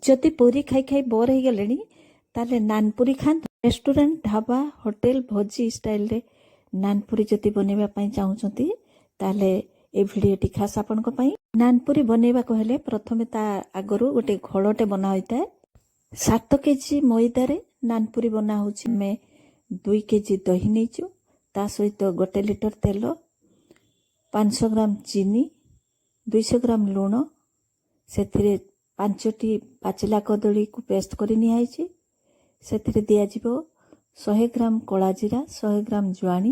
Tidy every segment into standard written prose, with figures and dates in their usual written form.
जदि पूरी खाई खाई बोर हो गले ताले नानपुरी खात रेस्टोरेंट ढाबा होटेल भोजी स्टाइल रे नानपुरी जदि बनैबा पई चाहउछंती ताले ए भिडियोटी खास आपण को पई। नानपुरी बनैबा को हेले प्रथमे ता आगरु गोटे घोड़टे बना होइता 7 केजी मैदा रे नानपुरी बना होछि। में 2 केजी दही नेचु ता सहित 1 लिटर तेल 500 ग्राम चीनी 200 ग्राम लूण सेथिरे 5टी पाचिला कदली को पेस्ट करि निहाइछि। सेथिरे दिया जिवो 100 ग्राम कला जीरा 100 ग्राम जुआनी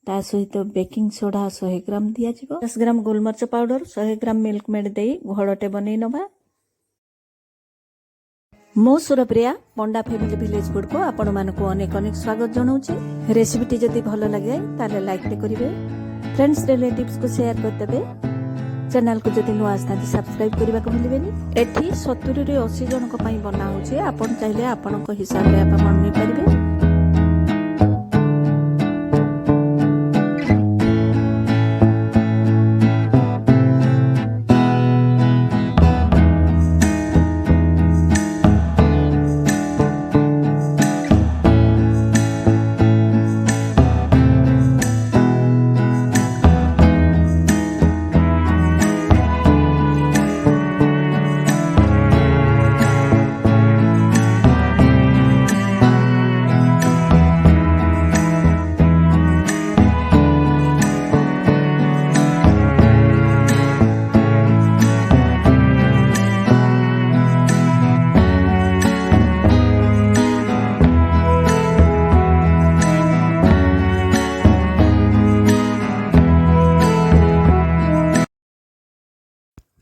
ता सहित बेकिंग सोडा 100 ग्राम दिया जिवो 10 ग्राम गोलमर्च पाउडर 100 ग्राम मिल्क मेड देई घोड़टे बनै नबा। मो सुरप्रिया पंडा फैमिली विलेज फूड को आपण मानको अनेक अनेक स्वागत जनाउछि। रेसिपीटी जदि भलो लागे ताले लाइक ते करिवे, फ्रेंड्स रिलेटिव्स को शेयर कर देबे, चैनल को जदि नुआ आस्था सब्सक्राइब करबा को भूलिबेनी। एठी 70 रे 80 जन को पई बना होछि। आपण चाहिले आपण को हिसाब रे आपण मन नै परिबे।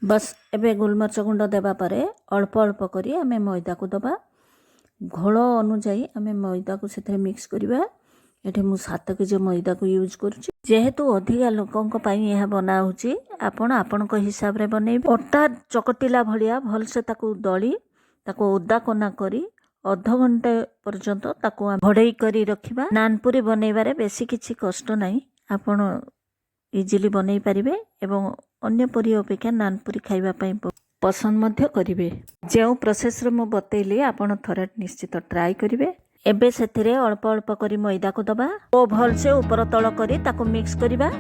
बस एबे गोलमर्च गुंड देबा परे अल्प अल्प करी आमे मैदा को दबा। घोल अनुଯାयी आमे मैदा को सेथे मिक्स करबा। एठे मु 7 केजी मैदा को यूज करूची। जेहेतु अधिका लोकन को पई यह बना होची आपण आपण को हिसाब रे बनेबे। अटा चकटिला भलिया भल से ताको दली ताको ओदा कोना करी आधा घंटे पर्यंत ताको भड़ेई करी रखिबा। नानपुरी बनेबारे बेसी किछि कष्ट नाही, आपण इजिली बनै परिबे एवं अन्य परी अपेक्षा नानपुरी खाइबा पई पसंद मध्य करिवे। जेउ प्रोसेस रे मु बतैली आपण थरे निश्चित ट्राई करिवे। एबे सेथिरे अल्प अल्प करी मैदा को दबा ओ भल से ऊपर तळ करी ताको मिक्स करिबा।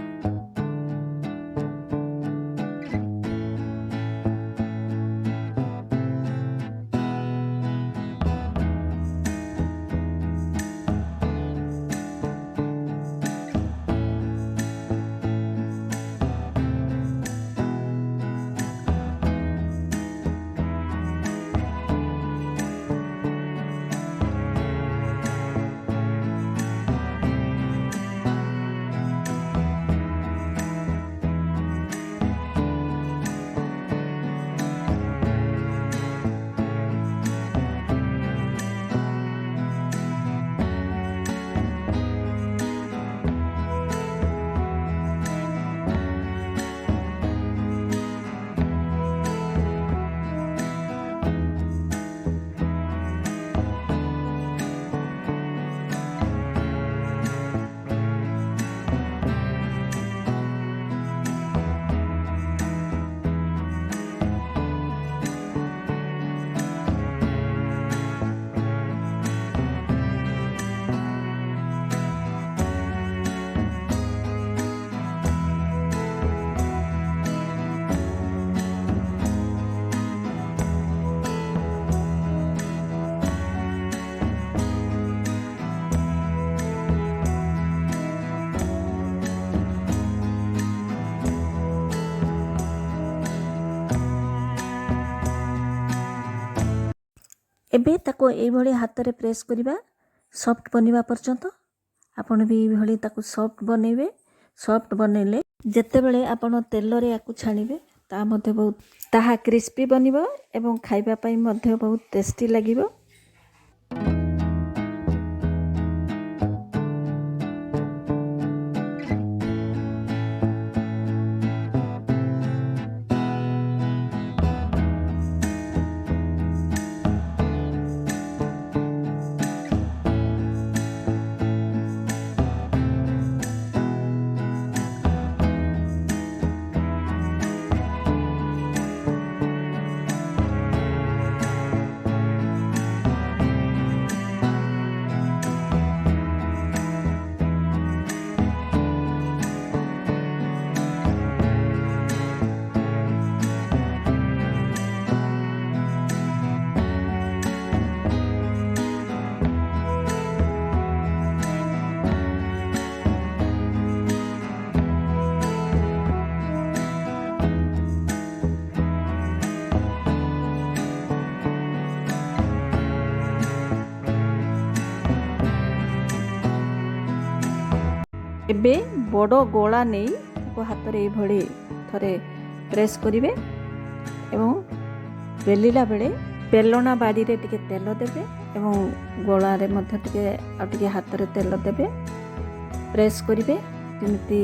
एबे ताको एई भली हाथ रे प्रेस करिबा सॉफ्ट बनिबा पर्यंत। आपण भी एई भली ताको सॉफ्ट बनेबे। सॉफ्ट बनेले जते बेले आपण तेल रे याकू छानिबे ता मध्ये बहुत ताहा क्रिस्पी बनिबो एवं खाइबा पई मध्ये बहुत टेस्टी लागिबो। बड़ गोला नहीं हाथ में ये थरे प्रेस करेंगे एवं बेलिला बेले बेलना बाड़ी रे टिके तेल देबे एवं गोला रे मध्य टिके हाथ रे तेल देबे प्रेस करेंगे जेमती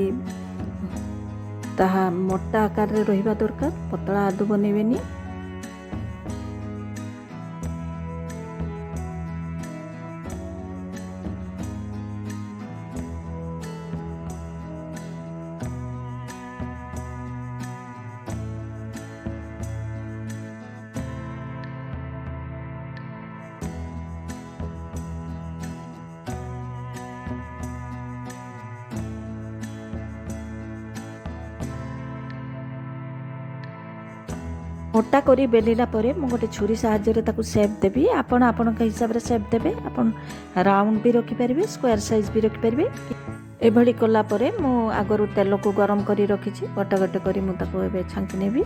ताहा मोटा आकार रे रहिबा दरकार पतला आलू बनेबेनी। मोटा करी बेलिला परे मु गोटे छुरी साहाय्य ताकू सेप देबी। आपण आपणक हिसाब रे सेप देबे। आपण राउंड भी रखि परिबे स्क्वायर साइज भी रखि परिबे। एभली कला परे मु आगरु तेल को गरम करी रखिछि। गोटे गोटे करी मु ताकू एबे छांकी नेबी।